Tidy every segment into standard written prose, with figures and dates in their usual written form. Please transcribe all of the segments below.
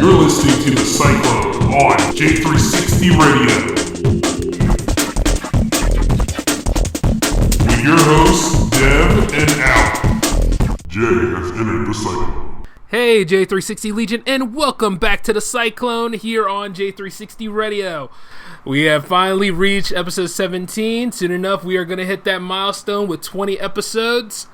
You're listening to the Cyclone on J360 Radio. With your hosts, Dev and Al. Jay has entered the Cyclone. Hey, J360 Legion, and welcome back to the Cyclone here on J360 Radio. We have finally reached episode 17. Soon enough, we are going to hit that milestone with 20 episodes.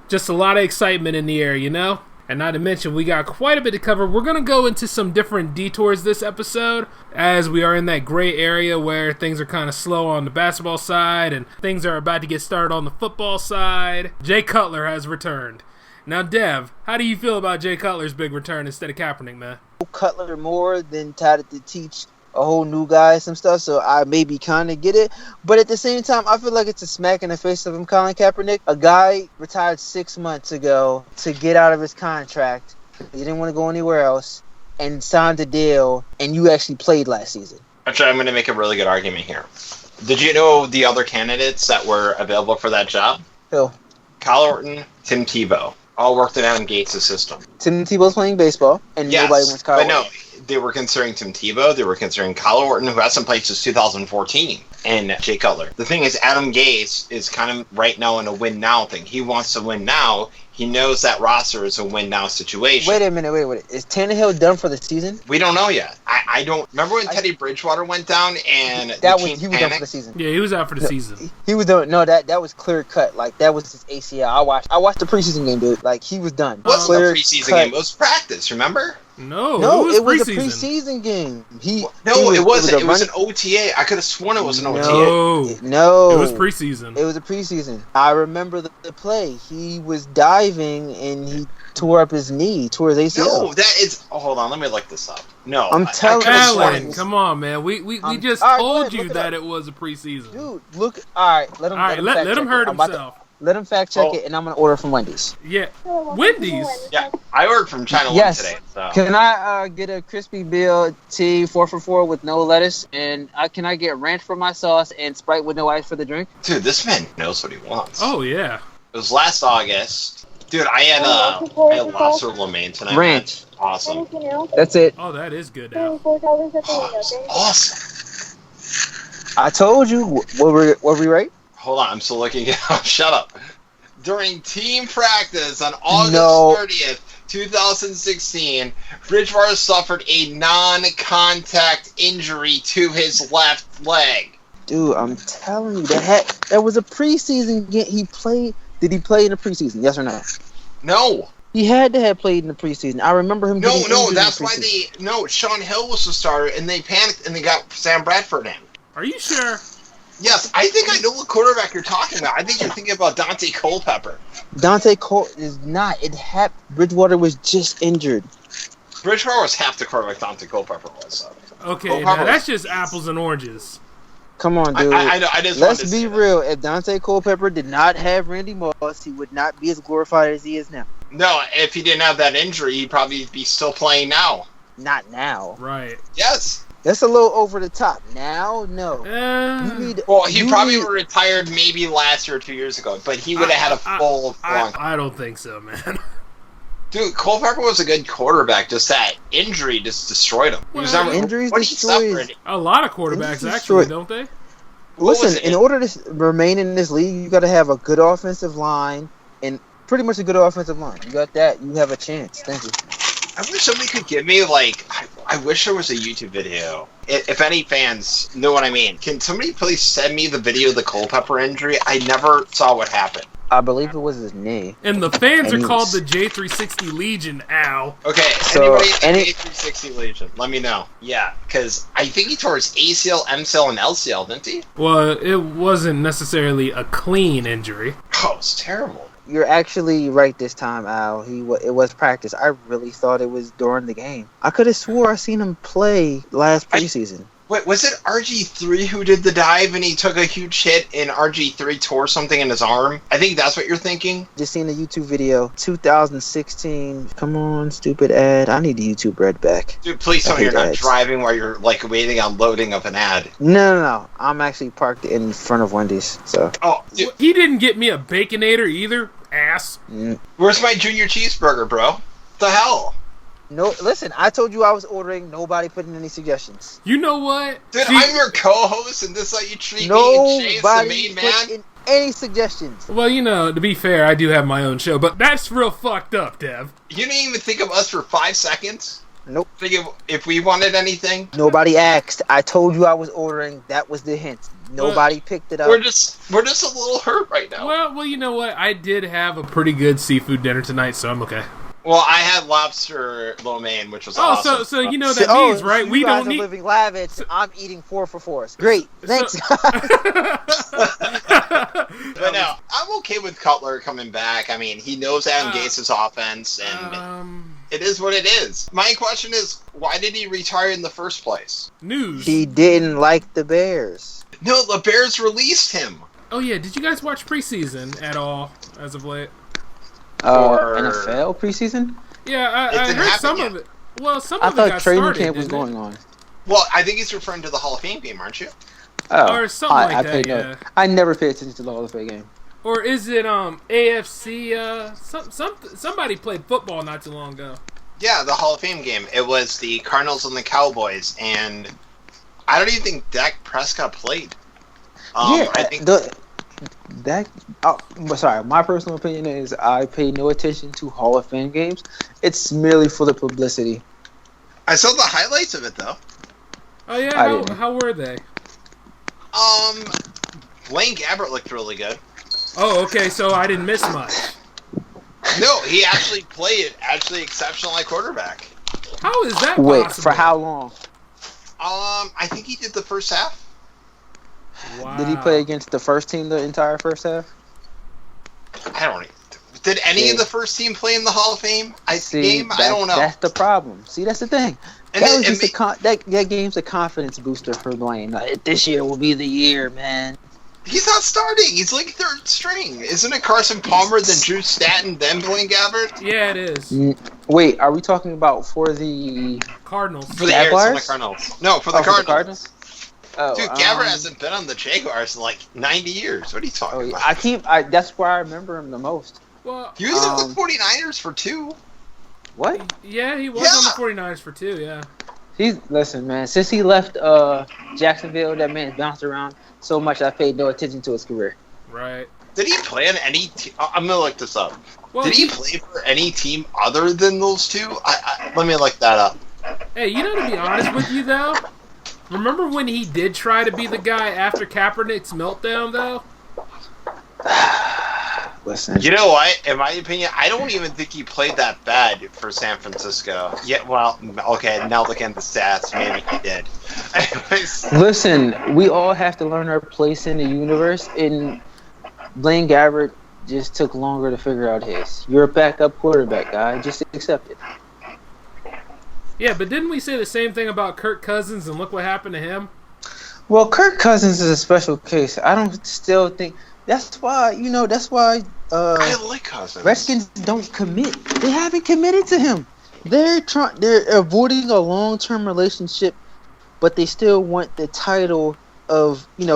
Just a lot of excitement in the air, you know? And not to mention, we got quite a bit to cover. We're going to go into some different detours this episode, as we are in that gray area where things are kind of slow on the basketball side, and things are about to get started on the football side. Jay Cutler has returned. Now, Dev, how do you feel about Jay Cutler's big return instead of Kaepernick, man? Cutler more than tried to teach a whole new guy some stuff, so I maybe kind of get it. But at the same time, I feel like it's a smack in the face of him, Colin Kaepernick. A guy retired 6 months ago to get out of his contract. He didn't want to go anywhere else and signed a deal, and you actually played last season. Actually, I'm going to make a really good argument here. Did you know the other candidates that were available for that job? Who? Kyle Orton, Tim Tebow. All worked in Adam Gates' system. Tim Tebow's playing baseball, and yes, nobody wants Kyle but Orton. no, they were considering Tim Tebow, they were considering Kyle Orton, who hasn't played since 2014, and Jay Cutler. The thing is, Adam Gase is kind of right now in a win-now thing. He wants to win now. He knows that roster is a win-now situation. Wait a minute. Is Tannehill done for the season? We don't know yet. I don't... Remember when Teddy Bridgewater went down and he was done for the season. Yeah, he was out for the season. He was done. No, that was clear cut. Like, that was his ACL. I watched the preseason game, dude. Like, he was done. It wasn't a preseason game. It was practice, remember? No, it was a preseason game. It wasn't. It was an OTA. I could have sworn it was an OTA. No. It was preseason. It was a preseason. I remember the play. He was diving and he tore up his knee, tore his ACL. No, that is... Oh, hold on, let me look this up. No. I'm telling you. Alan, come on, man. We just told you that it was a preseason. Dude, look. All right, let him hurt himself. Let him fact check it, and I'm going to order from Wendy's. Yeah. Wendy's? Yeah, I ordered from China One today. So. Can I get a crispy BLT 4 for $4 with no lettuce? And can I get ranch for my sauce and Sprite with no ice for the drink? Dude, this man knows what he wants. Oh, yeah. It was last August. Dude, I had lobster lo mein tonight. Ranch. Awesome. That's it. Oh, that is good now. Awesome. I told you. What were we right? Hold on, I'm still looking it up. Shut up. During team practice on August 30th, 2016, Bridgewater suffered a non-contact injury to his left leg. Dude, I'm telling you, that was a preseason game. Did he play in the preseason? Yes or no? No. He had to have played in the preseason. I remember him. No, that's why Sean Hill was the starter, and they panicked and they got Sam Bradford in. Are you sure? Yes, I think I know what quarterback you're talking about. I think you're thinking about Dante Culpepper. Dante Cole is not. Bridgewater was just injured. Bridgewater was half the quarterback Dante Culpepper was. So. Okay, now that's just apples and oranges. Come on, dude. I just Let's be real. If Dante Culpepper did not have Randy Moss, he would not be as glorified as he is now. No, if he didn't have that injury, he'd probably be still playing now. Not now. Right. Yes. That's a little over the top. Now, no. He probably retired maybe last year or 2 years ago, but he would have had a full long. I don't think so, man. Dude, Culpepper was a good quarterback. Just that injury just destroyed him. Injuries destroy. A lot of quarterbacks actually, don't they? Listen, in order to remain in this league, you got to have a good offensive line and pretty much a good offensive line. You got that, you have a chance. Thank you. I wish somebody could give me, I wish there was a YouTube video. If any fans know what I mean, can somebody please send me the video of the Culpepper injury? I never saw what happened. I believe it was his knee. And the fans are called the J360 Legion, Al. Okay, so anybody in the J360 Legion, let me know. Yeah, because I think he tore his ACL, MCL, and LCL, didn't he? Well, it wasn't necessarily a clean injury. Oh, it's terrible. You're actually right this time, Al. It was practice. I really thought it was during the game. I could have swore I seen him play last preseason. Wait, was it RG3 who did the dive and he took a huge hit and RG3 tore something in his arm? I think that's what you're thinking. Just seen the YouTube video, 2016. Come on, stupid ad. I need the YouTube red back. Dude, please tell me you're not driving while you're waiting on loading of an ad. No. I'm actually parked in front of Wendy's. So. Oh, dude. He didn't get me a Baconator either, ass. Where's my junior cheeseburger, bro? What the hell? No, listen, I told you I was ordering. Nobody put in any suggestions. You know what? Dude, I'm your co-host, and this is how you treat me and Chase, the Nobody main put man? in any suggestions. Well, to be fair, I do have my own show, but that's real fucked up, Dev. You didn't even think of us for 5 seconds? Nope. Think of if we wanted anything? Nobody asked. I told you I was ordering. That was the hint. Nobody picked it up. We're just a little hurt right now. Well, you know what? I did have a pretty good seafood dinner tonight, so I'm okay. Well, I had lobster lo mein, which was awesome. So you know that means, right? You we guys don't are need. living lavish. I'm eating 4 for 4s. Great. Thanks. But no, I'm okay with Cutler coming back. I mean, he knows Adam Gase's offense, and it is what it is. My question is, why did he retire in the first place? News. He didn't like the Bears. No, the Bears released him. Oh yeah, did you guys watch preseason at all as of late? NFL preseason? Yeah, I heard some of it. Well, some of it I got thought training started, camp was didn't going it? on. Well, I think he's referring to the Hall of Fame game, aren't you? Oh, Or something like that, paid yeah. I never paid attention to the Hall of Fame game. Or is it AFC? Somebody played football not too long ago. Yeah, the Hall of Fame game. It was the Cardinals and the Cowboys, and I don't even think Dak Prescott played. I think sorry, my personal opinion is I pay no attention to Hall of Fame games. It's merely for the publicity. I saw the highlights of it though. Oh yeah, how were they? Blaine Gabbert looked really good. Oh, okay, so I didn't miss much. No, he actually played exceptional at quarterback. How is that Wait, possible? for how long? I think he did the first half. Wow. Did he play against the first team the entire first half? I don't know. Did any of the first team play in the Hall of Fame game? I don't know. That's the problem. See, that's the thing. And that game's a confidence booster for Blaine. Like, this year will be the year, man. He's not starting. He's like third string. Isn't it Carson Palmer, then Drew Statton, then Blaine Gabbert? Yeah, it is. Wait, are we talking about for the Cardinals? For the Jaguars? Arizona Cardinals. No, for the Cardinals. For the Cardinals? Oh, Dude, Gabbert hasn't been on the Jaguars in like 90 years. What are you talking about? That's where I remember him the most. Well, He was on the 49ers for 2. What? Yeah, he was on the 49ers for 2, yeah. Listen, man, since he left Jacksonville, that man's bounced around so much I paid no attention to his career. Right. Did he play on any team? I'm going to look this up. Well, Did he play for any team other than those 2? Let me look that up. Hey, to be honest with you, though, remember when he did try to be the guy after Kaepernick's meltdown, though? Listen. You know what? In my opinion, I don't even think he played that bad for San Francisco. Yeah, well, okay, now looking at the stats, maybe he did. Anyways. Listen, we all have to learn our place in the universe, and Blaine Gabbert just took longer to figure out his. You're a backup quarterback, guy. Just accept it. Yeah, but didn't we say the same thing about Kirk Cousins, and look what happened to him? Well, Kirk Cousins is a special case. I don't still think... That's why I like Cousins. Redskins don't commit. They haven't committed to him. They're avoiding a long-term relationship, but they still want the title of, they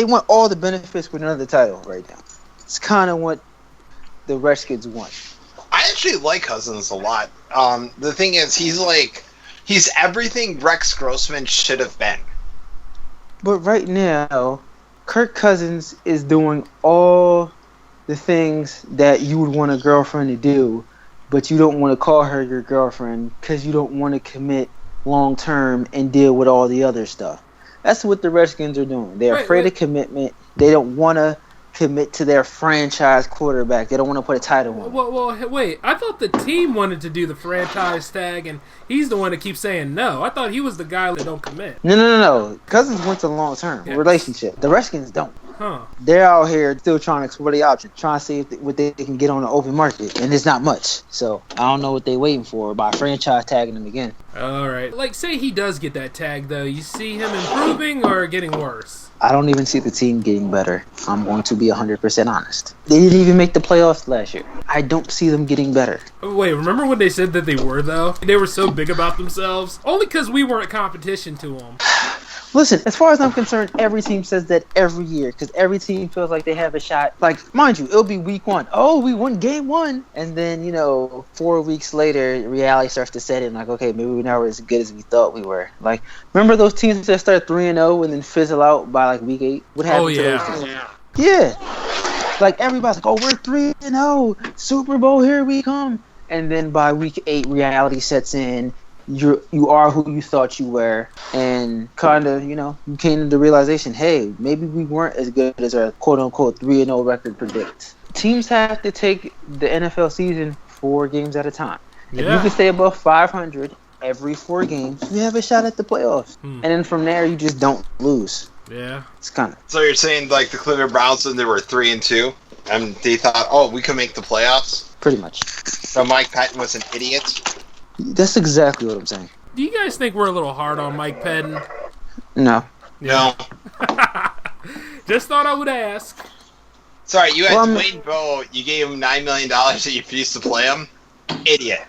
want all the benefits but none of the title right now. It's kind of what the Redskins want. I actually like Cousins a lot. The thing is, he's everything Rex Grossman should have been. But right now, Kirk Cousins is doing all the things that you would want a girlfriend to do, but you don't want to call her your girlfriend because you don't want to commit long term and deal with all the other stuff. That's what the Redskins are doing. They're afraid of commitment. They don't want to commit to their franchise quarterback. They don't want to put a title on. Well, wait. I thought the team wanted to do the franchise tag, and he's the one that keeps saying no. I thought he was the guy that don't commit. No. Cousins wants a long-term relationship. The Redskins don't. Huh. They're out here still trying to explore the option, trying to see what they can get on the open market, and it's not much. So I don't know what they're waiting for by franchise tagging them again. All right. Like, say he does get that tag, though. You see him improving or getting worse? I don't even see the team getting better. I'm going to be 100% honest. They didn't even make the playoffs last year. I don't see them getting better. Wait, remember when they said that they were, though? They were so big about themselves? Only because we weren't competition to them. Listen, as far as I'm concerned, every team says that every year because every team feels like they have a shot. Like, mind you, it'll be week 1. Oh, we won game 1. And then, 4 weeks later, reality starts to set in. Like, okay, maybe we're not as good as we thought we were. Like, remember those teams that start 3-0 and then fizzle out by, like, week 8? What happened to those teams? Yeah. Like, everybody's like, oh, we're 3-0. Super Bowl, here we come. And then by week 8, reality sets in. You are who you thought you were, and kind of, you came to the realization, hey, maybe we weren't as good as our quote-unquote 3-0 record predicts. Teams have to take the NFL season 4 games at a time. If you can stay above 500 every 4 games, you have a shot at the playoffs. And then from there, you just don't lose. Yeah. It's kind of... So you're saying, like, the Cleveland Browns, when they were 3-2, and they thought, oh, we could make the playoffs? Pretty much. So Mike Patton was an idiot? That's exactly what I'm saying. Do you guys think we're a little hard on Mike Patton? No. No. Just thought I would ask. Sorry, you had Dwayne Bowe, you gave him $9 million and you refused to play him? Idiot.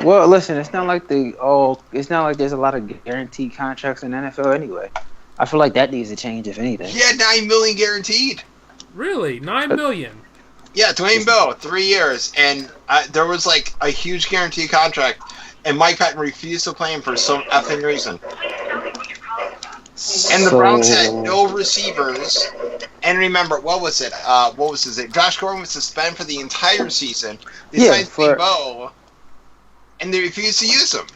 Well, listen, it's not like there's a lot of guaranteed contracts in the NFL anyway. I feel like that needs to change, if anything. He had $9 million guaranteed. Really? $9 million? Yeah, Dwayne Bowe, 3 years, and there was like a huge guaranteed contract, and Mike Patton refused to play him for some effing reason. And the Browns had no receivers. And remember, what was his name? Josh Gordon was suspended for the entire season. They signed Dwayne Bowe, and they refused to use him.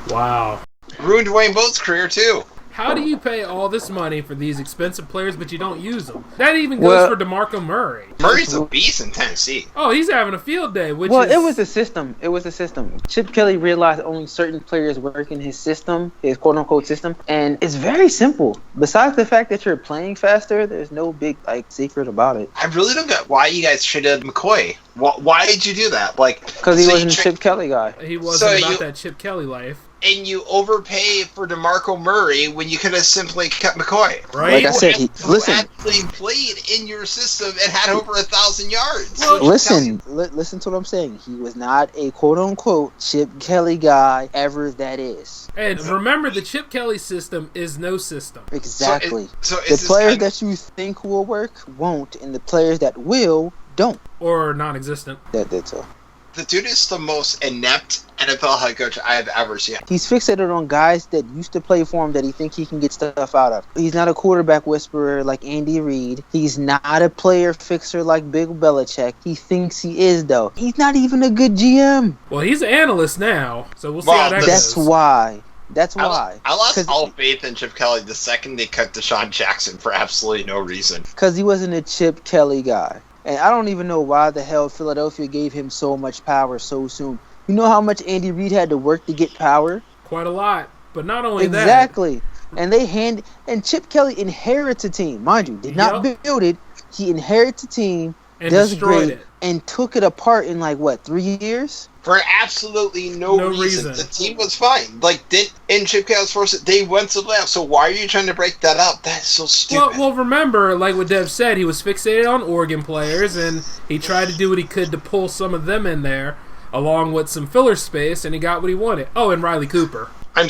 Wow. Ruined Dwayne Bowe's career too. How do you pay all this money for these expensive players, but you don't use them? That even goes for DeMarco Murray. Murray's a beast in Tennessee. Oh, he's having a field day. It was a system. Chip Kelly realized only certain players work in his system, his quote-unquote system, and it's very simple. Besides the fact that you're playing faster, there's no big secret about it. I really don't get why you guys traded McCoy. Why did you do that? Because he wasn't a Chip Kelly guy. He wasn't about that Chip Kelly life. And you overpay for DeMarco Murray when you could have simply kept McCoy. Right. Like I said, listen. Actually played in your system and had over 1,000 yards. Well, listen to what I'm saying. He was not a quote-unquote Chip Kelly guy, ever that is. And remember, the Chip Kelly system is no system. Exactly. So the players that you think will work won't, and the players that will don't. Or non-existent. That's all. The dude is the most inept NFL head coach I have ever seen. He's fixated on guys that used to play for him that he thinks he can get stuff out of. He's not a quarterback whisperer like Andy Reid. He's not a player fixer like Bill Belichick. He thinks he is, though. He's not even a good GM. Well, he's an analyst now, so we'll see how that goes. That's why. I lost all faith in Chip Kelly the second they cut Deshaun Jackson for absolutely no reason. Because he wasn't a Chip Kelly guy. And I don't even know why the hell Philadelphia gave him so much power so soon. You know how much Andy Reid had to work to get power? Quite a lot. But not only that. Exactly. And Chip Kelly inherits a team. Mind you, did not build it. He inherits a team, and destroyed it. And took it apart in 3 years? For absolutely no reason. The team was fine. In Chip Kelly's first, they went to the playoffs. So why are you trying to break that up? That's so stupid. Well, remember, like what Dev said, he was fixated on Oregon players, and he tried to do what he could to pull some of them in there, along with some filler space, and he got what he wanted. Oh, and Riley Cooper. I'm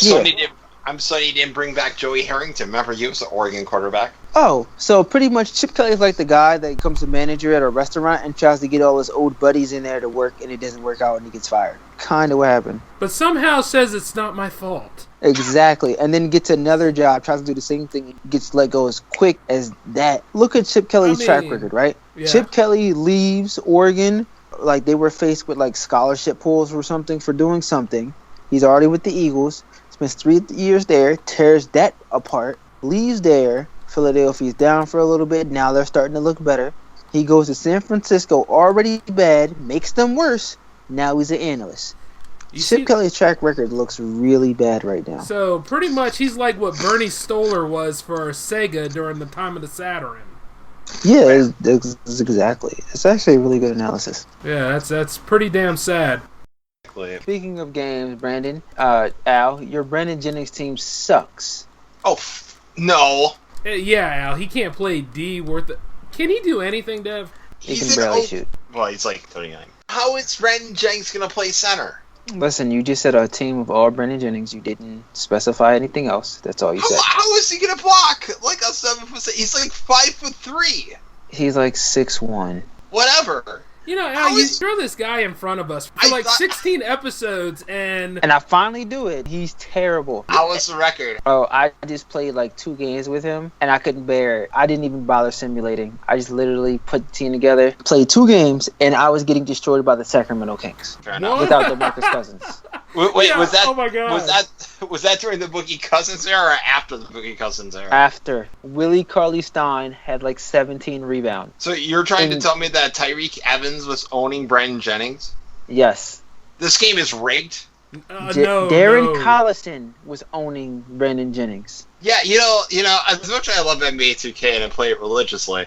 sorry he didn't bring back Joey Harrington. Remember, he was the Oregon quarterback. Oh, so pretty much Chip Kelly is like the guy that becomes a manager at a restaurant and tries to get all his old buddies in there to work, and it doesn't work out and he gets fired. Kind of what happened. But somehow says it's not my fault. Exactly. And then gets another job, tries to do the same thing, and gets let go as quick as that. Look at Chip Kelly's track record, right? Yeah. Chip Kelly leaves Oregon, they were faced with scholarship pools or something for doing something. He's already with the Eagles. Spends 3 years there, tears that apart, leaves there. Philadelphia's down for a little bit. Now they're starting to look better. He goes to San Francisco, already bad, makes them worse. Now he's an analyst. Chip Kelly's track record looks really bad right now. So pretty much he's like what Bernie Stoller was for Sega during the time of the Saturn. Yeah, exactly. It's actually a really good analysis. Yeah, that's pretty damn sad. Speaking of games, Brandon, Al, your Brandon Jennings team sucks. Oh, no. Yeah, Al, he can't play D worth it. Can he do anything, Dev? He can barely shoot. Well, he's 39. How is Brandon Jennings going to play center? Listen, you just said a team of all Brandon Jennings. You didn't specify anything else. That's all you said. How is he gonna block like a 7'? He's like 5'3". He's like 6'1". Whatever. You know, Al, you throw this guy in front of us for 16 episodes, and I finally do it. He's terrible. How was the record? Oh, I just played like 2 games with him, and I couldn't bear it. I didn't even bother simulating. I just literally put the team together, played 2 games, and I was getting destroyed by the Sacramento Kings. Fair enough. Without DeMarcus Cousins. Wait, Yeah, was that? oh my God. Was that during the Boogie Cousins era or after the Boogie Cousins era? After Willie Cauley-Stein had like 17 rebounds. So you're trying to tell me that Tyreek Evans was owning Brandon Jennings? Yes. This game is rigged. Darren Collison was owning Brandon Jennings. Yeah, you know, as much as I love NBA 2K and I play it religiously,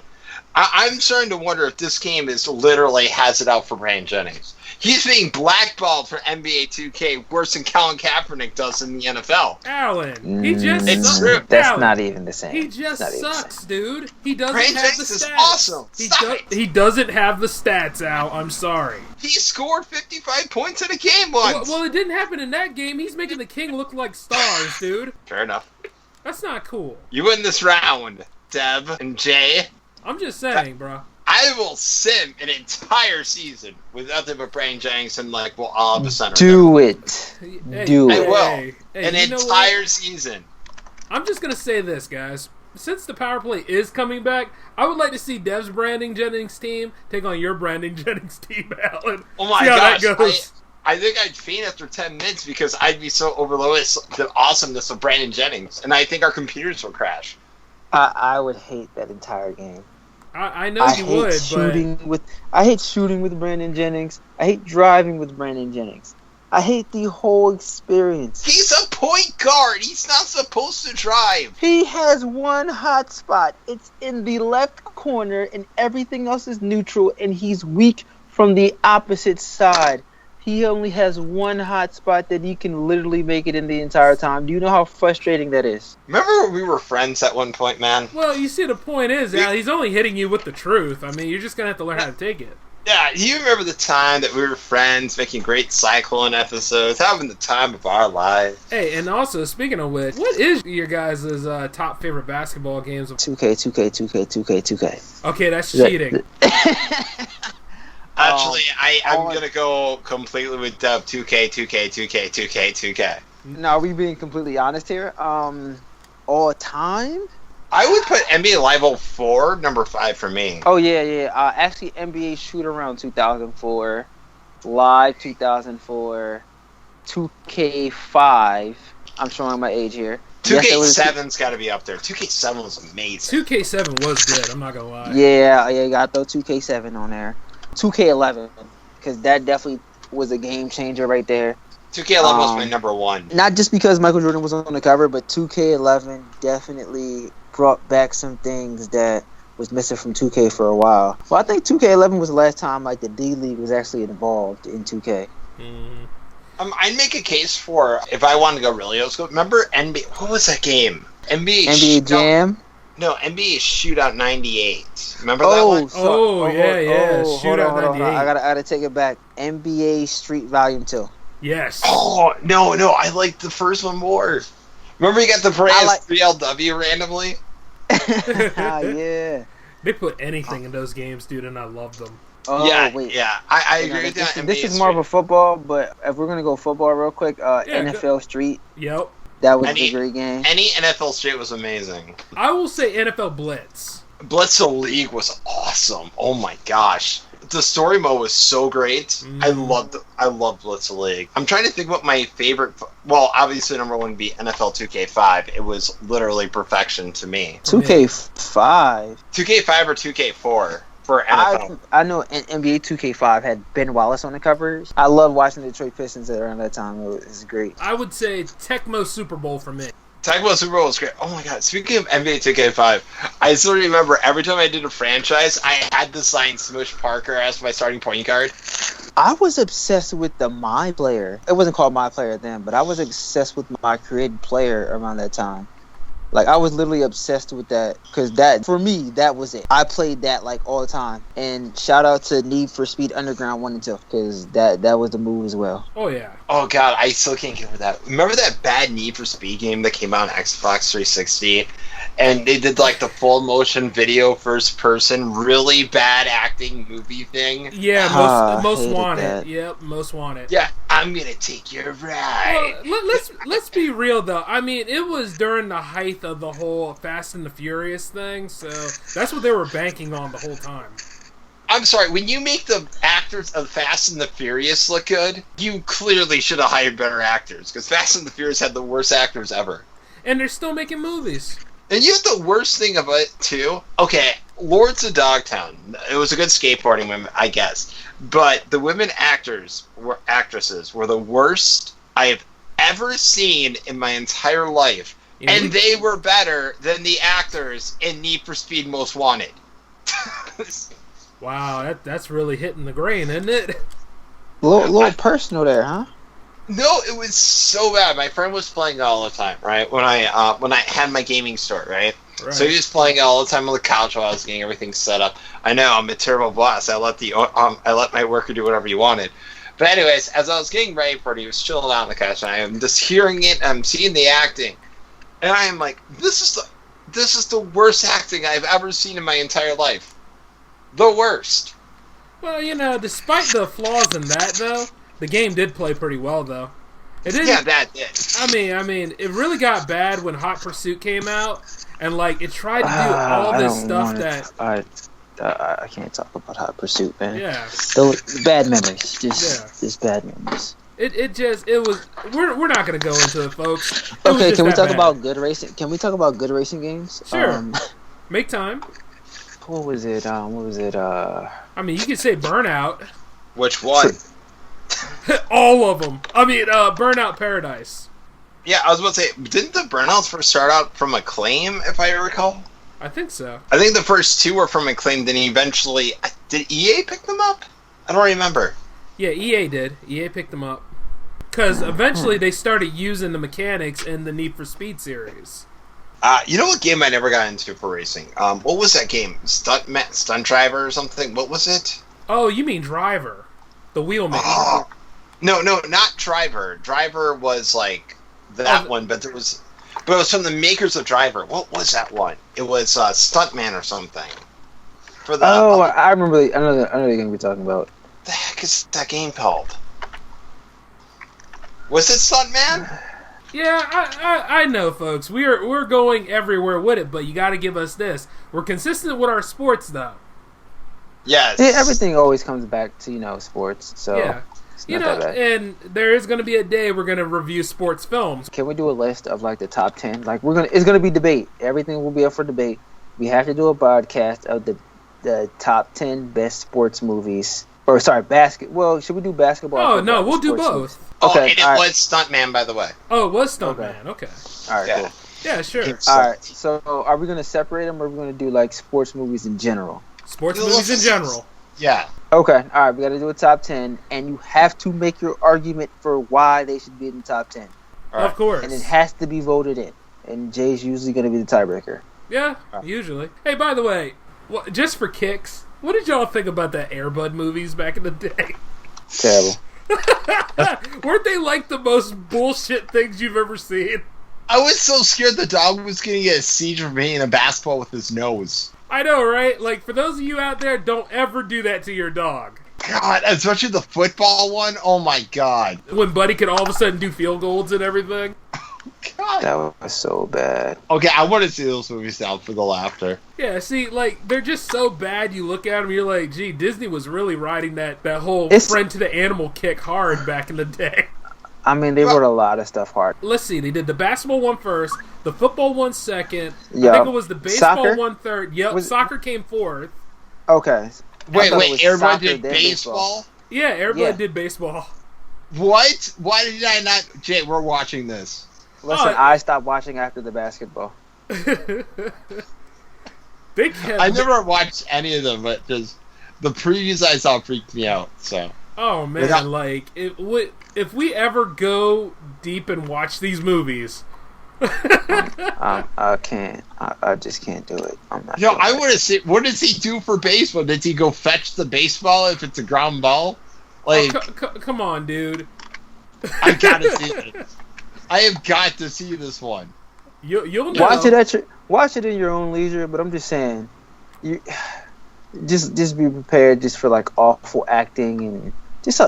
I'm starting to wonder if this game is literally has it out for Brandon Jennings. He's being blackballed for NBA 2K worse than Colin Kaepernick does in the NFL. Alan, he just It's sucks. true. That's Alan, not even the same. He just sucks, dude. He doesn't Brandon have the Jennings is stats. awesome. He doesn't have the stats, Al. I'm sorry. He scored 55 points in a game once. Well, it didn't happen in that game. He's making the King look like stars, dude. Fair enough. That's not cool. You win this round, Deb and Jay. I'm just saying, bro. I will sim an entire season with nothing but Brandon Jennings and I'll have the center. Do it. Hey, Do I it. will. Hey, An you know entire what? season. I'm just gonna say this, guys. Since the power play is coming back, I would like to see Dev's Brandon Jennings team take on your Brandon Jennings team, Alan. Oh my See how gosh. that goes. I think I'd faint after 10 minutes because I'd be so overloaded with the awesomeness of Brandon Jennings. And I think our computers will crash. I would hate that entire game. I know you would, I hate shooting with Brandon Jennings. I hate driving with Brandon Jennings. I hate the whole experience. He's a point guard. He's not supposed to drive. He has one hot spot. It's in the left corner, and everything else is neutral, and he's weak from the opposite side. He only has one hot spot that he can literally make it in the entire time. Do you know how frustrating that is? Remember when we were friends at one point, man? Well, you see, the point is, Al, he's only hitting you with the truth. I mean, you're just gonna have to learn how to take it. Yeah, you remember the time that we were friends, making great Cyclone episodes, having the time of our lives. Hey, and also, speaking of which, what is your guys' top favorite basketball games? 2K. Okay, that's cheating. Actually, I'm going to go completely with Deb. 2K. Now, are we being completely honest here? All time? I would put NBA Live 04, number 5 for me. Oh, yeah. Actually, NBA Shoot Around 2004, Live 2004, 2K5. I'm showing my age here. 2K7's got to be up there. 2K7 was amazing. 2K7 was good, I'm not going to lie. Yeah, got throw 2K7 on there. 2K11, because that definitely was a game changer right there. 2K11 was my number 1. Not just because Michael Jordan was on the cover, but 2K11 definitely brought back some things that was missing from 2K for a while. Well, I think 2K11 was the last time like the D League was actually involved in 2K. Mm. I'd make a case for, if I wanted to go really old school, remember NBA, what was that game? NBA Jam? No, NBA Shootout 98. Remember that one? Yeah. Shootout 98. I gotta take it back. NBA Street Volume 2. Yes. Oh, no, I liked the first one more. Remember you got the Perez 3LW randomly? Yeah. They put anything in those games, dude, and I love them. Oh, yeah, wait. yeah. I agree with that. This is more of a football, but if we're gonna go football real quick, NFL Street. Yep. That was a great game. Any NFL Street was amazing. I will say NFL Blitz. Blitz the League was awesome. Oh my gosh. The story mode was so great. I loved Blitz the League. I'm trying to think what my favorite. Well, obviously number 1 would be NFL 2K5. It was literally perfection to me. 2K5. 2K5 or 2K4 for NFL. I know NBA 2K5 had Ben Wallace on the covers. I love watching the Detroit Pistons around that time. It was great. I would say Tecmo Super Bowl for me. Tecmo Super Bowl was great. Oh my god, speaking of NBA 2K5, I still remember every time I did a franchise, I had to sign Smush Parker as my starting point guard. I was obsessed with the My Player. It wasn't called My Player then, but I was obsessed with my created player around that time. Like, I was literally obsessed with that, because that, for me, that was it. I played that, like, all the time. And shout out to Need for Speed Underground 1 and 2, because that was the move as well. Oh, yeah. Oh, God, I still can't get over that. Remember that bad Need for Speed game that came out on Xbox 360? And they did, like, the full motion video first person, really bad acting movie thing? Yeah, most wanted. That. Yep, most wanted. Yeah, I'm gonna take your ride. Well, let's be real though. I mean, it was during the height of the whole Fast and the Furious thing, so that's what they were banking on the whole time. I'm sorry, when you make the actors of Fast and the Furious look good, you clearly should have hired better actors, because Fast and the Furious had the worst actors ever. And they're still making movies. And you know the worst thing of it, too? Okay, Lords of Dogtown. It was a good skateboarding movie, I guess. But the women actresses were the worst I have ever seen in my entire life. Yeah. And they were better than the actors in Need for Speed Most Wanted. Wow, that's really hitting the grain, isn't it? A little personal there, huh? No, it was so bad. My friend was playing it all the time, right? When I had my gaming store, right? So he was playing it all the time on the couch while I was getting everything set up. I know, I'm a terrible boss. I let my worker do whatever he wanted. But anyways, as I was getting ready for it, he was chilling out on the couch, and I am just hearing it. I'm seeing the acting, and I am like, this is the worst acting I've ever seen in my entire life. The worst. Well, you know, despite the flaws in that, though, the game did play pretty well, though. It didn't. Yeah, that did. I mean, it really got bad when Hot Pursuit came out, and like it tried to do all this stuff that. I can't talk about Hot Pursuit, man. Yeah. Bad memories. Just bad memories. It was. We're not gonna go into it, folks. Okay, can we talk about good racing? Can we talk about good racing games? Sure. Make time. What was it? I mean, you could say Burnout. Which one? All of them. I mean, Burnout Paradise. Yeah, I was about to say, didn't the Burnouts first start out from Acclaim, if I recall? I think so. I think the first two were from Acclaim, then eventually... Did EA pick them up? I don't remember. Yeah, EA did. EA picked them up. Because eventually they started using the mechanics in the Need for Speed series. You know what game I never got into for racing? What was that game? Stunt Driver or something? What was it? Oh, you mean Driver. The Wheelman. Oh. No, not Driver. Driver was like that one, but it was from the makers of Driver. What was that one? It was Stuntman or something. For the I remember. I know you're gonna be talking about. The heck is that game called? Was it Stuntman? Yeah, I know, folks. We're going everywhere with it, but you got to give us this. We're consistent with our sports, though. Yes. Yeah, everything always comes back to sports. So yeah, that bad. And there is going to be a day we're going to review sports films. Can we do a list of like the top 10? Like it's going to be debate. Everything will be up for debate. We have to do a podcast of the top 10 best sports movies. Or sorry, Well, should we do basketball? Oh no, we'll do both. Movies? Okay, and it was Stuntman, by the way. Oh, it was Stuntman. Okay. All right, cool. Yeah, sure. All right, so are we going to separate them, or are we going to do like sports movies in general? Sports movies in general. Yeah. Okay, all right, we got to do a top 10, and you have to make your argument for why they should be in the top 10. Right. Of course. And it has to be voted in, and Jay's usually going to be the tiebreaker. Yeah, usually. Hey, by the way, just for kicks, what did y'all think about that Air Bud movies back in the day? Terrible. Weren't they like the most bullshit things you've ever seen? I was so scared the dog was going to get a seizure from hitting a basketball with his nose. I know, right? Like, for those of you out there, don't ever do that to your dog. God, especially the football one. Oh my God. When Buddy could all of a sudden do field goals and everything. God. That was so bad. Okay, I want to see those movies now for the laughter. Yeah, see, like, they're just so bad, you look at them, you're like, gee, Disney was really riding that whole friend to the animal kick hard back in the day. I mean, they wrote a lot of stuff hard. Let's see, they did the basketball one first, the football one second, I think it was the baseball one third, soccer came fourth. Okay. Wait, everybody did baseball? Yeah, everybody did baseball. What? Why did I not... Jay, we're watching this. Listen, I stopped watching after the basketball. I never watched any of them, but just the previews I saw freaked me out. So. Oh man, if we ever go deep and watch these movies, I can't. I just can't do it. I'm not. Yo, doing I it. want to see. What does he do for baseball? Does he go fetch the baseball if it's a ground ball? Like, come on, dude. I gotta see this. I have got to see this one. You'll know. Watch it in your own leisure. But I'm just saying, you just be prepared just for like awful acting and just.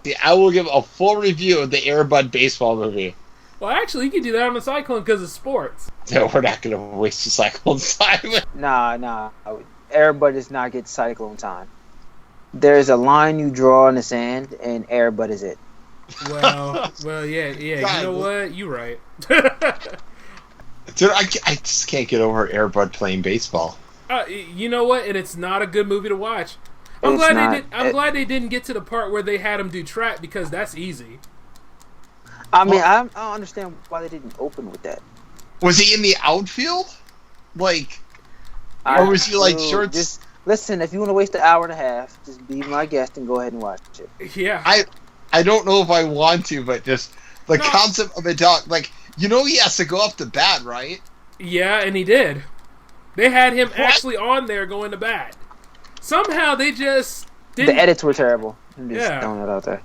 See, I will give a full review of the Air Bud baseball movie. Well, actually, you can do that on the Cyclone because of sports. No, we're not going to waste the Cyclone time. Nah. Everybody does not get Cyclone time. There's a line you draw in the sand, and Airbud is it. Well, yeah. God, You know what? You're right. Dude, I just can't get over Air Bud playing baseball. You know what? And it's not a good movie to watch. I'm glad they didn't get to the part where they had him do track because that's easy. I mean, I don't understand why they didn't open with that. Was he in the outfield? Like, or was he like shorts? Just listen. If you want to waste an hour and a half, just be my guest and go ahead and watch it. Yeah. I don't know if I want to, but just the concept of a dog. Like, he has to go up to bat, right? Yeah, and he did. They had him actually on there going to bat. Somehow they just didn't. The edits were terrible. I'm just Yeah. throwing it out there.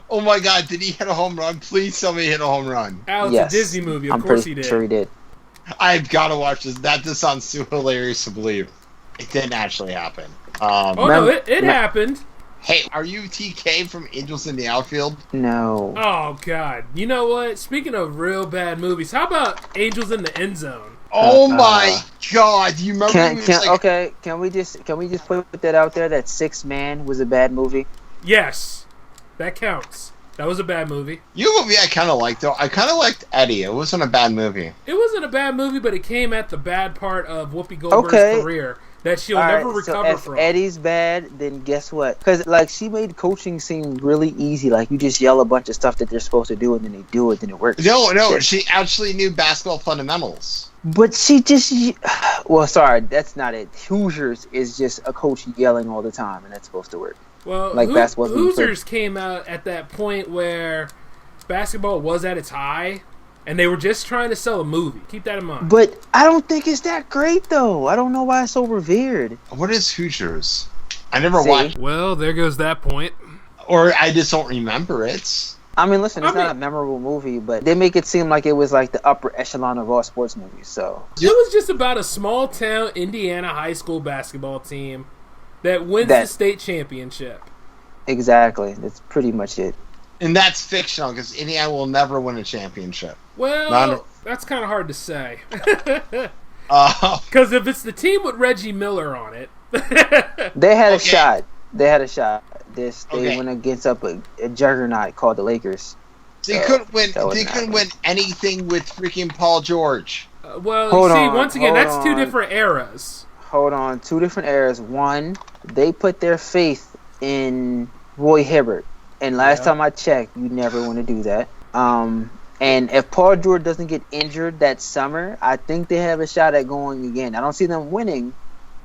Oh my God, did he hit a home run? Please tell me he hit a home run. It's Yes. a Disney movie. Of I'm course pretty he did. sure he did. I've got to watch this. That just sounds too hilarious to believe. It didn't actually happen. No, it happened. Hey, are you TK from Angels in the Outfield? No. Oh, God. You know what? Speaking of real bad movies, how about Angels in the End Zone? Oh my God! Do you remember? Can we just put that out there? That Six Man was a bad movie. Yes, that counts. That was a bad movie. You movie I kind of liked though. I kind of liked Eddie. It wasn't a bad movie. It wasn't a bad movie, but it came at the bad part of Whoopi Goldberg's career that she'll never recover from. If Eddie's bad, then guess what? Because like she made coaching seem really easy. Like you just yell a bunch of stuff that they're supposed to do, and then they do it, then it works. No, she actually knew basketball fundamentals. But she just, that's not it. Hoosiers is just a coach yelling all the time, and that's supposed to work. Well, like basketball. Hoosiers came out at that point where basketball was at its high, and they were just trying to sell a movie. Keep that in mind. But I don't think it's that great, though. I don't know why it's so revered. What is Hoosiers? I never watched. Well, there goes that point. Or I just don't remember it. I mean, listen, it's not a memorable movie, but they make it seem like it was like the upper echelon of all sports movies. So it was just about a small town Indiana high school basketball team that wins the state championship. Exactly, that's pretty much it. And that's fictional because Indiana will never win a championship. Well, that's kind of hard to say. Because if it's the team with Reggie Miller on it, they had a shot. They went against a juggernaut called the Lakers. They couldn't win. They couldn't win anything with freaking Paul George. Once again, that's two different eras. Hold on, two different eras. One, they put their faith in Roy Hibbert, and last time I checked, you never want to do that. And if Paul George doesn't get injured that summer, I think they have a shot at going again. I don't see them winning,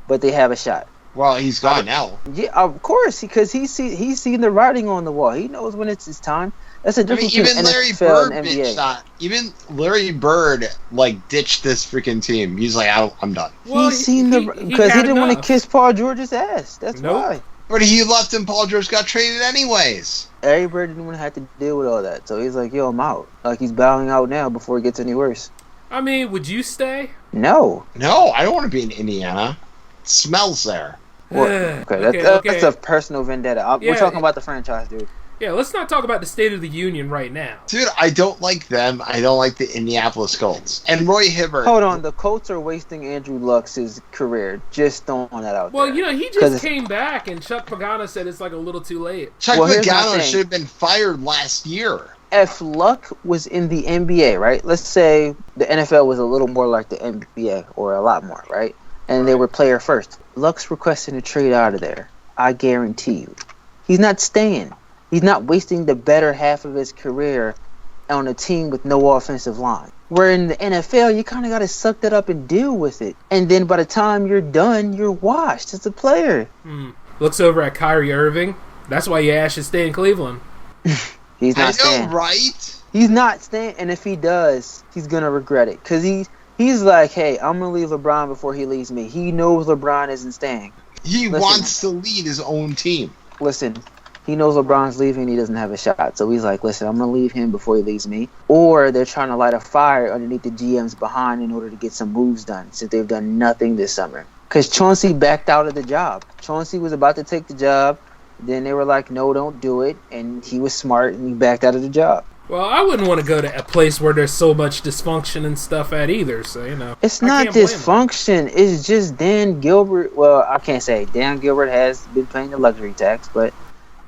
but they have a shot. Well, he's gone now. Yeah, of course, because he's seen the writing on the wall. He knows when it's his time. That's a difference between NFL and NBA. Even Larry Bird ditched this freaking team. He's like, I'm done. Well, because he didn't want to kiss Paul George's ass. That's why. But he left and Paul George got traded anyways. Larry Bird didn't want to have to deal with all that, so he's like, "Yo, I'm out." Like he's bowing out now before it gets any worse. I mean, would you stay? No, I don't want to be in Indiana. It smells there. Well, that's a personal vendetta. We're talking about the franchise, dude. Yeah, let's not talk about the State of the Union right now. Dude, I don't like them. I don't like the Indianapolis Colts. And Roy Hibbert. Hold on, the Colts are wasting Andrew Luck's career. Just throwing that out there. Well, he just came back, and Chuck Pagano said it's a little too late. Chuck Pagano should have been fired last year. If Luck was in the NBA, right? Let's say the NFL was a little more like the NBA, or a lot more, right? And they were player first. Luck's requesting a trade out of there. I guarantee you. He's not staying. He's not wasting the better half of his career on a team with no offensive line. Where in the NFL, you kind of got to suck that up and deal with it. And then by the time you're done, you're washed as a player. Looks over at Kyrie Irving. That's why your ass should stay in Cleveland. He's not staying. Right? He's not staying, and if he does, he's gonna regret it. Cause he's like, hey, I'm gonna leave LeBron before he leaves me. He knows LeBron isn't staying. He wants to lead his own team. Listen, he knows LeBron's leaving and he doesn't have a shot. So he's like, listen, I'm going to leave him before he leaves me. Or they're trying to light a fire underneath the GM's behind in order to get some moves done since they've done nothing this summer. Because Chauncey backed out of the job. Chauncey was about to take the job. Then they were like, no, don't do it. And he was smart and he backed out of the job. Well, I wouldn't want to go to a place where there's so much dysfunction and stuff at either, so, you know. It's not dysfunction. It's just Dan Gilbert. Well, I can't say. Dan Gilbert has been paying the luxury tax, but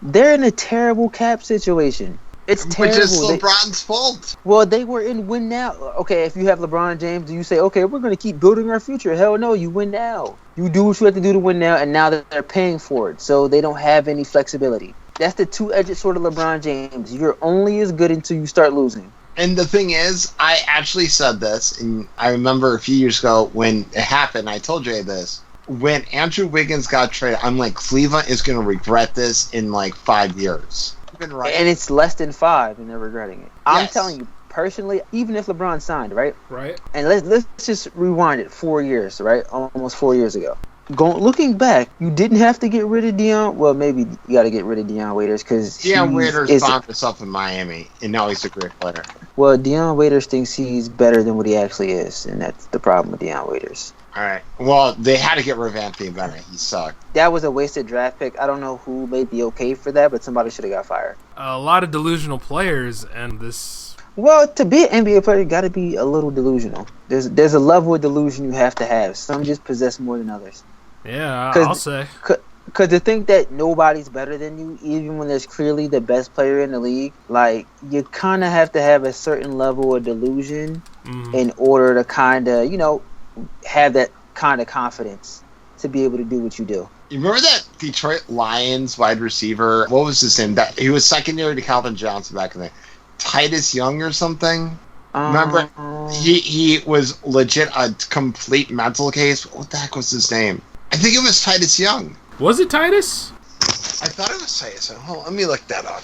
they're in a terrible cap situation. It's terrible. Which is LeBron's fault. Well, they were in win now. Okay, if you have LeBron James, do you say, okay, we're going to keep building our future? Hell no, you win now. You do what you have to do to win now, and now they're paying for it, so they don't have any flexibility. That's the two-edged sword of LeBron James. You're only as good until you start losing. And the thing is, I actually said this, and I remember a few years ago when it happened, I told Jay this. When Andrew Wiggins got traded, I'm like, Cleveland is going to regret this in like 5 years. Been right. And it's less than 5, and they're regretting it. I'm Yes. telling you, personally, even if LeBron signed, right? Right. And let's just rewind it 4 years, right? Almost 4 years ago. Looking back, you didn't have to get rid of Deion. Well, maybe you got to get rid of Deion Waiters because Deion Waiters found himself in Miami, and now he's a great player. Well, Deion Waiters thinks he's better than what he actually is, and that's the problem with Deion Waiters. All right. Well, they had to get rid of Anthony Bennett. He sucked. That was a wasted draft pick. I don't know who made the okay for that, but somebody should have got fired. A lot of delusional players, and this... Well, to be an NBA player, you got to be a little delusional. There's a level of delusion you have to have. Some just possess more than others. Yeah, I'll say. Because to think that nobody's better than you, even when there's clearly the best player in the league, like, you kind of have to have a certain level of delusion in order to kind of, you know, have that kind of confidence to be able to do what you do. You remember that Detroit Lions wide receiver? What was his name? That he was secondary to Calvin Johnson back in the Titus Young or something. Remember, he was legit a complete mental case. What the heck was his name? I think it was Titus Young. Was it Titus? I thought it was Titus. Hold on, let me look that up.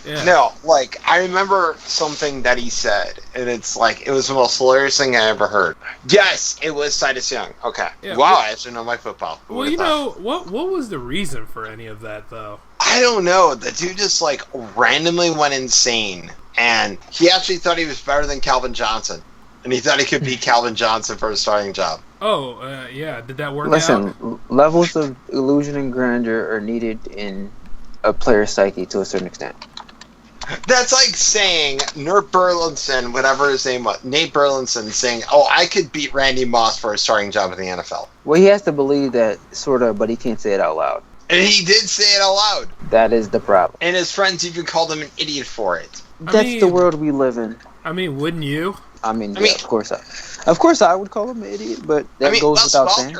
Yeah. No, like, I remember something that he said, and it's like, it was the most hilarious thing I ever heard. Yes, it was Titus Young. Okay. Yeah, wow, I actually know my football. Well, you know, what was the reason for any of that, though? I don't know. The dude just, like, randomly went insane, and he actually thought he was better than Calvin Johnson, and he thought he could beat Calvin Johnson for a starting job. Oh, yeah. Did that work out? Listen, levels of illusion and grandeur are needed in a player's psyche to a certain extent. That's like saying Nate Burleson, whatever his name was, Nate Burleson saying, oh, I could beat Randy Moss for a starting job in the NFL. Well, he has to believe that, sort of, but he can't say it out loud. And he did say it out loud. That is the problem. And his friends even called him an idiot for it. That's the world we live in. I mean, wouldn't you? I mean, of course I would call him an idiot, but that goes without saying.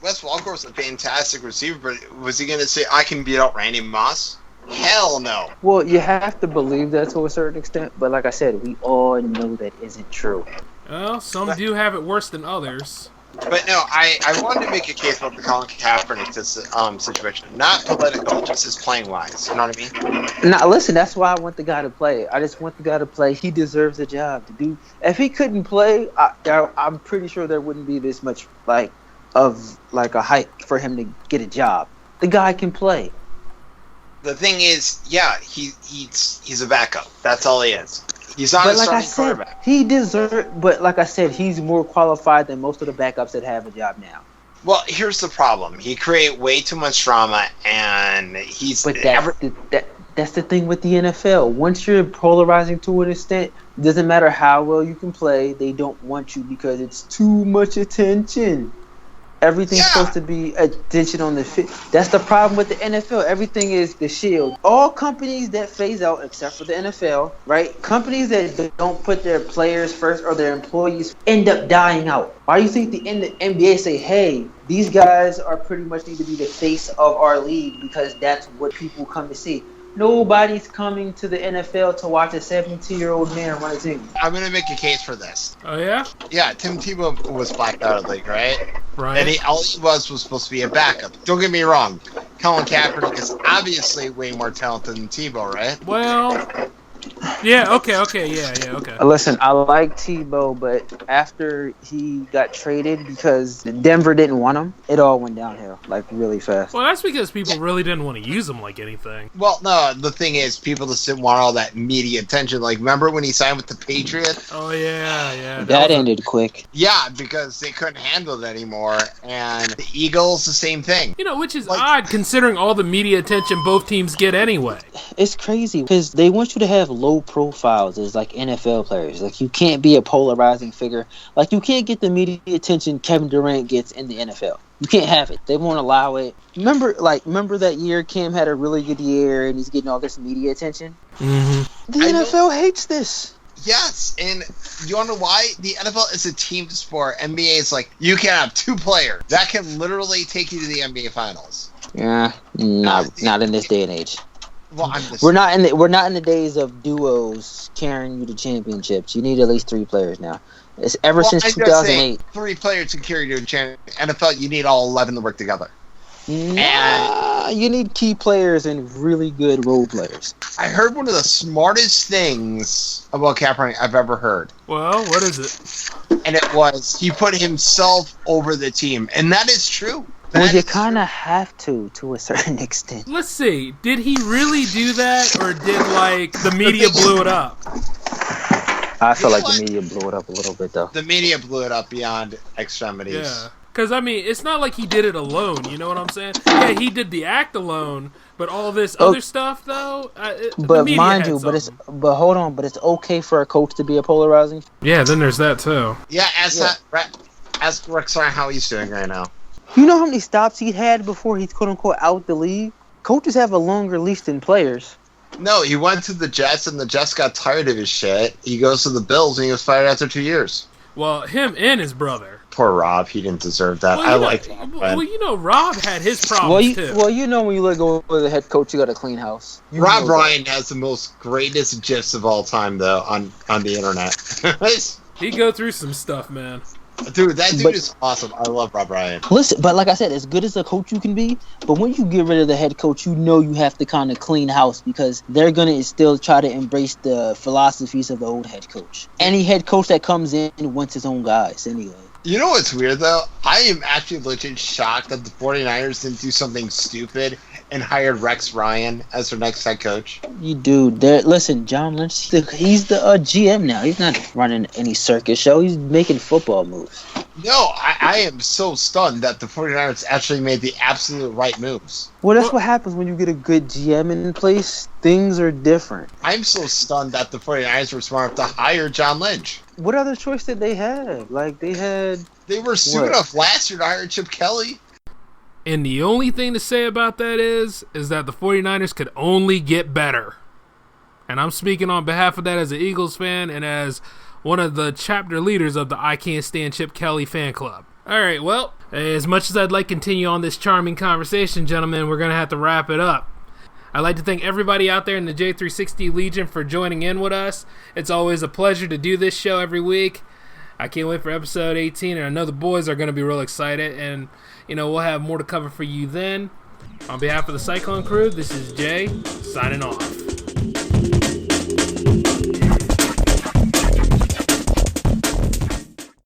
Wes Welker was a fantastic receiver, but was he going to say, I can beat out Randy Moss? Hell no. Well, you have to believe that to a certain extent, but like I said, we all know that isn't true. Well, some do have it worse than others. But no, I wanted to make a case about the Colin Kaepernick situation. Not political, just as playing wise. You know what I mean? Now, listen, that's why I want the guy to play. I just want the guy to play. He deserves a job to do. If he couldn't play, I'm pretty sure there wouldn't be this much of a hype for him to get a job. The guy can play. The thing is, yeah, he's a backup. That's all he is. He's not a starting quarterback. He deserves, but like I said, he's more qualified than most of the backups that have a job now. Well, here's the problem. He creates way too much drama, and he's... But that's the thing with the NFL. Once you're polarizing to an extent, it doesn't matter how well you can play, they don't want you because it's too much attention. Everything's supposed to be attention on the fit. That's the problem with the NFL. Everything is the shield. All companies that phase out, except for the NFL, right? Companies that don't put their players first or their employees end up dying out. Why do you think the NBA say, hey, these guys are pretty much need to be the face of our league because that's what people come to see? Nobody's coming to the NFL to watch a 17-year-old man run a team. I'm going to make a case for this. Oh, yeah? Yeah, Tim Tebow was blacked out of the league, right? Right. And all he was supposed to be a backup. Don't get me wrong. Colin Kaepernick is obviously way more talented than Tebow, right? Well, Yeah, okay. Listen, I like Tebow, but after he got traded because Denver didn't want him, it all went downhill like really fast. Well, that's because people really didn't want to use him like anything. Well, no, the thing is, people just didn't want all that media attention. Like, remember when he signed with the Patriots? Oh, yeah. That ended quick. Yeah, because they couldn't handle it anymore. And the Eagles, the same thing. You know, which is odd considering all the media attention both teams get anyway. It's crazy because they want you to have low profiles as like NFL players. Like, you can't be a polarizing figure. Like, you can't get the media attention Kevin Durant gets in the NFL. You can't have it. They won't allow it. Remember that year Cam had a really good year and he's getting all this media attention? Mm-hmm. The NFL hates this. Yes, and you want to know why? The NFL is a team sport. NBA is like, you can have two players. That can literally take you to the NBA Finals. Yeah, not in this day and age. Well, we're not in the days of duos carrying you to championships. You need at least 3 players now. It's ever since 2008. 3 players can carry you to a championship. NFL, you need all 11 to work together. You need key players and really good role players. I heard one of the smartest things about Kaepernick I've ever heard. Well, what is it? And it was, he put himself over the team. And that is true. Well, you kind of have to a certain extent. Let's see. Did he really do that, or did, like, the media blew it up? I feel like the media blew it up a little bit, though. The media blew it up beyond extremities. Yeah. Because, I mean, it's not like he did it alone, you know what I'm saying? Yeah, he did the act alone, but all this other stuff, though, but mind you, but hold on, but it's okay for a coach to be a polarizing. Yeah, then there's that, too. Yeah, ask Rex Ryan how he's doing right now. You know how many stops he had before he's quote-unquote out the league? Coaches have a longer leash than players. No, he went to the Jets, and the Jets got tired of his shit. He goes to the Bills, and he was fired after 2 years. Well, him and his brother. Poor Rob. He didn't deserve that. Well, you know, Rob had his problems, too. Well, you know when you let go of the head coach, you got a clean house. Rob Ryan has the most greatest gifs of all time, though, on the internet. He go through some stuff, man. Dude, that dude is awesome. I love Rob Ryan. Listen, but like I said, as good as a coach you can be, but when you get rid of the head coach, you know you have to kind of clean house because they're going to still try to embrace the philosophies of the old head coach. Any head coach that comes in wants his own guys anyway. You know what's weird, though? I am actually legit shocked that the 49ers didn't do something stupid and hired Rex Ryan as their next head coach. You dude, listen, John Lynch, he's the GM now. He's not running any circus show. He's making football moves. No, I am so stunned that the 49ers actually made the absolute right moves. Well, that's what happens when you get a good GM in place. Things are different. I'm so stunned that the 49ers were smart enough to hire John Lynch. What other choice did they have? Like, They were stupid enough last year to hire Chip Kelly. And the only thing to say about that is that the 49ers could only get better. And I'm speaking on behalf of that as an Eagles fan and as one of the chapter leaders of the I Can't Stand Chip Kelly fan club. All right, well, as much as I'd like to continue on this charming conversation, gentlemen, we're going to have to wrap it up. I'd like to thank everybody out there in the J360 Legion for joining in with us. It's always a pleasure to do this show every week. I can't wait for episode 18, and I know the boys are going to be real excited, and, you know, we'll have more to cover for you then. On behalf of the Cyclone Crew, this is Jay, signing off.